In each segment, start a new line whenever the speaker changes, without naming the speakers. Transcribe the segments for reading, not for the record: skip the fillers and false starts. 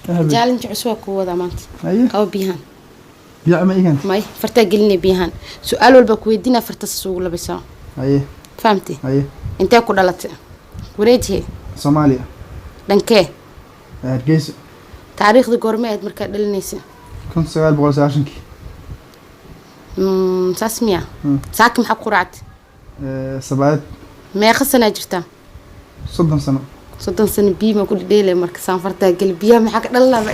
جالن عسوا كودا مانت أو بيهان
يا ما إيهان
ماي فرتا قلني بيهان سؤال والبكويدينا فرتا السوق لبسا فهمتي انت كو دلت وريتي
Soomaaliya
دنكيه
Hargeysa
تاريخ دي قرمية مركا دلنيسي
1990
ساسميا ساكم حق قرعت
سبعات
ما يخصنا جرتا
30 سنة
30 سنة بيما كل ديلي مركا سانفرتا قلبيها محاك دلنا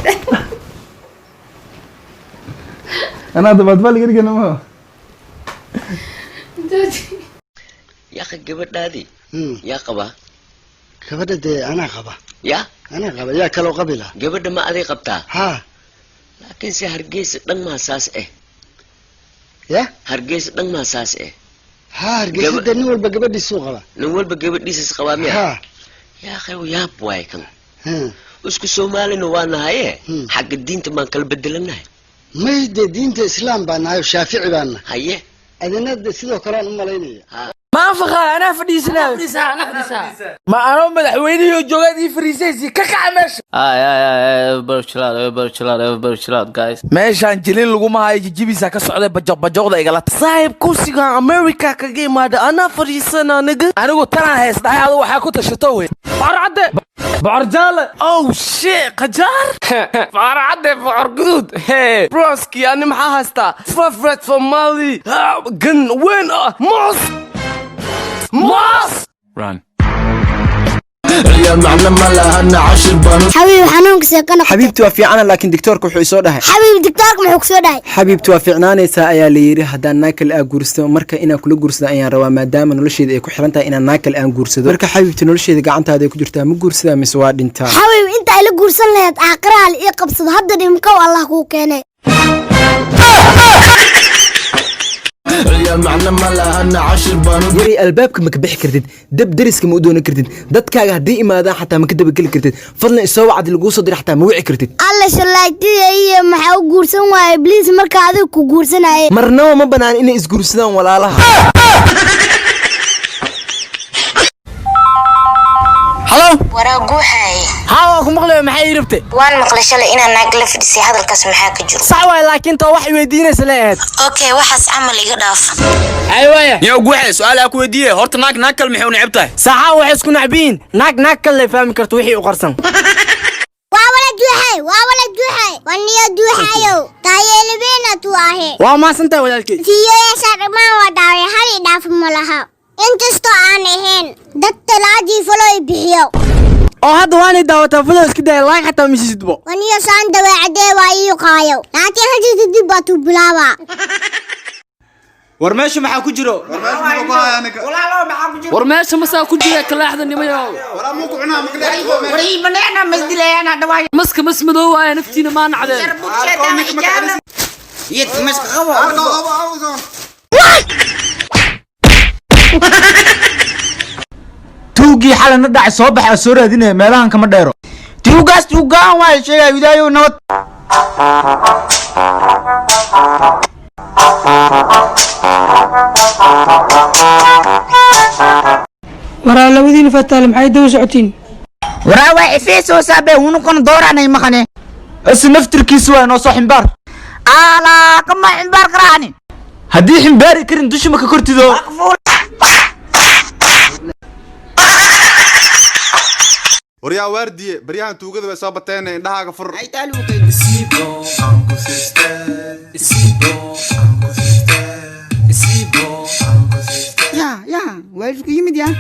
أنا دبعت بالي قريقا نمو
يا أخي قبل هذه يا قبا
قبل دي أنا قبا
يا
يا كلو قبله
قبل ما أذي قبتها
ها
لكن سي هرقيس دن ما ساس
يا
هرقيس دن ما ساس
ها هرقيس دن نول بقبل دي السوق لا
نول بقبل دي سس قوامي
ها
يا أخي ويا بوايكم اسكو سومالي نوانا هاي حق الدين تمان كل بدلنا
ما يدي دين الإسلام بانا وشافعي بانا
هاي
أذن ندي سيدو كلام أماليني
ما فخا أنا فريسنا ما أنا مدحويني وجوغادي فريسيسي كاكا ماشي
برشلات guys
meeshaan jilin lagu mahayo jijibiisa ka socday bajoqda igala saaxiib kursiga America ka geemaada ana fariisana anigu tanaan heestaa adigu waxa ku tashato way farcade barjale oh shit qajar farcade fargud hey broski ani maxaa haystaa favorite for Mali gun win Moss run
حبيبي حنونك سكنك
حبيبتي وافيعنا لكن دكتورك وحو يسو دحay
حبيبي دكتورك محو سو دحay
حبيبتي وافيعنانيسا ayaa la yiri hadaan naakal aan guursto marka ina kula guursado ayaan rabaa maadaama nolosheeda ay ku xiran tahay inaan naakal aan guursado marka xabiibti nolosheeda gacantaada ay ku jirtaa ma guursada mise waa dhintaa
حبيبي انت ay la guursan lahayd aakhiraha ii qabsado hadda dhimkow Allah ku keenay
yari albaabka ma ka bixi kartid dab dariska ma u doonan kartid dadkaaga haddii imaadaan xataa ma ka dabageli kartid fadlan isoo wacdi laguu soo dira xataa ma wici kartid
alla shallaaytiya iyo maxaa u guursan waaye ibliis marka adiga ku guursanaaye
marnaba ma banaan inay isguursadaan walaalaha
halo
waraguuxay
haa ku maqlay maxay rabtay
waan maqlay shalay inaan naag la fadhisay hadalkaas maxaa ka jiro
sax way laakiin too wax weydiinaysa leeyahay
okay waxaas amal iga dhaaf
aywaaya
يا guuxay su'aal ku weydiiyay horta naag kal maxay u necbtahay
saxa wax isku nacbiin naag kale fahmi karto wixii u qarsan
waa wala duuxay waniyo duuxayo taayelbeena tu ahe
waa ma santa walaalkii
siyo sharmaan wadaay hali dhaaf malaha intasto aan ahayn dad talaaji follow bixiyo
oo hadda waan daawata follow iska day like hatta misidbo
waniyo saan dawaacday waa ii qaayo laakiin hadii dib baatu bilaaba
war meesha maxaa ku jiro
war meesha masaa ku jira kalaaxda nimayo
wala mu ku cunaa maqleeyo
warii baneena masdilayana dhawaay
maska masmadow ay naftiina ma nacdeen
yid maska qabo
tuugi xalana dhacay soo baxay soo raadinay meelahan kama dheero tuugaan waa sheegay widaayo nabad
waraa labadiina fataal maxay daba socotiin
waraa waa ifeesoo saabay unu kon dooranay maqane
as naftirkiisu waa noo soo ximbaar
ala kama ximbaar qaraani
haddii ximbaari karin dushima ka kortido
وريا واردية بريان توجد بس أبتين إنها كفر
يا ويش قيمة يا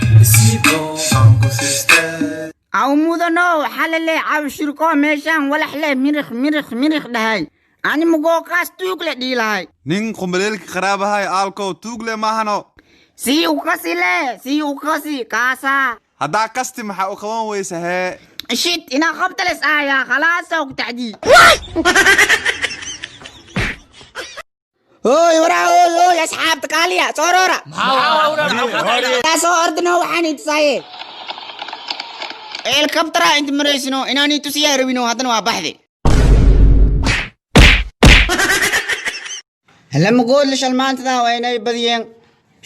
أو مودنو حللي عاو شركو ميشان ولا حلي مرخ دهاي أنا مقوقاس توغل دي لاي
نين قنبليلك خرابة هاي آلكو توغل ماهنو
سي وكسي كاسا
هدا كستي محا وقوان ويسهي
شيت إنا خبت الإسايا خلاص وكتعدي اوي ورا أصحاب تقاليا صورورا لا صوردنا وحاني تسايي الكبترا انت مريسنو اناني تسيا روينو هذا نوا بحثي لما قول لش المان تدا ويني بديين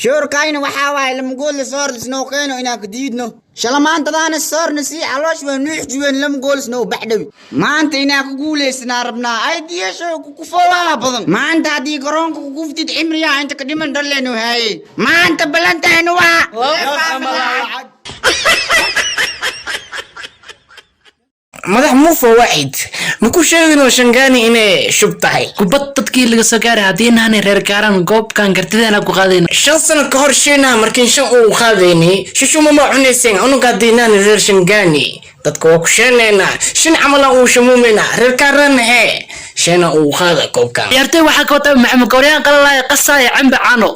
shoorkayna waxaa waaye lama goolis soorlis noo keeno inaan ka diidno shalamaantadaana soorna sii caloosh waa nuux juween lama goolis noo baxdhawi maanta inaan ku guulaysanaa rabnaa ay diyasho kukufoolaa badan maanta haddii garoonka kuguftid cimriyaa inta ka dhiman dhalleenu haaye maanta ballantaayna waa
madax muufo waaxid maku sheeginoo shangaani inay shub tahay kubad dadkii laga soo gaaray haddii naanay reer gaaran goobkan gartideena ku qaadayna 5 sano ka hor sheena markiin shan uu qaadayni shishuma ma cunayseen unuga haddii naanay reer shangaani dadka waa ku sheenayna shan camala uu shamuumeyna reer gaaran hee sheena uu qaada goobkan yartay waxaa ka wata maxamed kooriyaan qalalaya qasaaya camba caano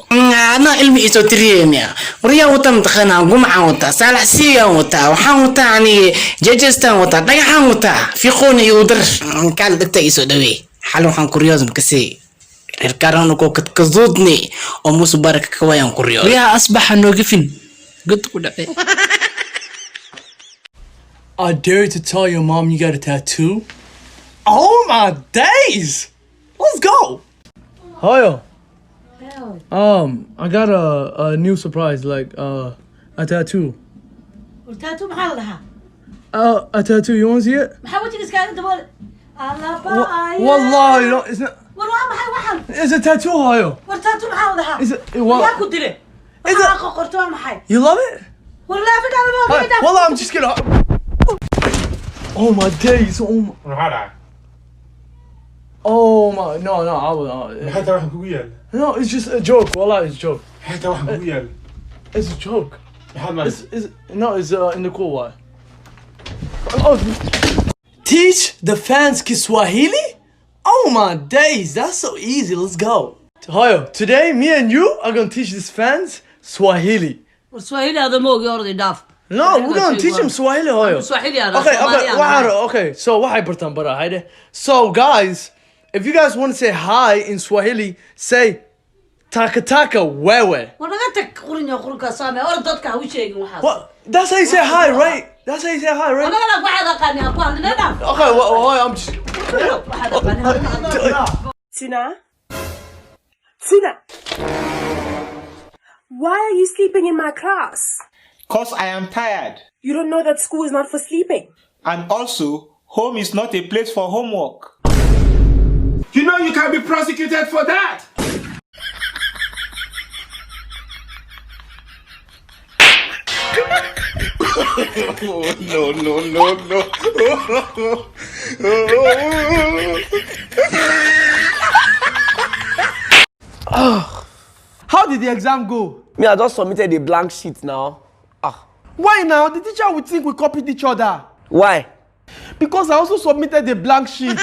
ana ilmi iso tiriyeenaya wariyaa wata mtaqana gumcaan wata saalax siiyaan wata waxaan wata ani jejestan wata dhagaxaan wata fiiqoon iyo dar kaal dagta iso dhawe xal waxaan kuriyoos makasii reer gaaran ugu kadkazuudni oo musu baraka ka wayaan kuriyoos wariyaa asbaxa noogifin god ku dhacay
I dare to tell your mom you got a tattoo? Oh my days! Let's go! Hiya. I got a new surprise, like a tattoo.
tattoo maxaa la dhahaa
A tattoo, you wanna see it?
maxaa wajiga iskaaga daboole
Wallahi, no, it's not.
war waa maxay waxan
It's a tattoo, Hiya.
war tattoo maxaa la dhahaa
Is it? Well,
yaa ku dire waxaa qorto waa maxay
you love it?
war laafidhaa
Well, I'm just gonna. Oh my days! Oh my. Oh my! No, I was. No, it's just a joke. Wallah, it's a joke. It's a joke. It's in the cool way. Teach the fans Kiswahili? Oh my days! That's so easy. Let's go. Hoyo, today me and you are gonna teach these fans Swahili.
Swahili هذا مو يورد يداف
No, we're gonna teach them Swahili, Hoyo.
Swahili
Okay, so what I pretend bara, hayde. So guys, if you guys want to say hi in Swahili, say taka taka wewe.
wanaga tag qurin qurka saame or dadka u sheegin waxa
What? That's how you say hi, right? That's how you say hi, right?
wanaga la waxaad aqaan ku hadlina
Okay, well, I'm just.
Suna, why are you sleeping in my class?
Cause I am tired.
You don't know that school is not for sleeping.
And also, home is not a place for homework.
You know you can be prosecuted for that.
How did the exam go?
Me, I just submitted a blank sheet now.
Why now? The teacher would think we copied each other.
Why?
Because I also submitted a blank sheet.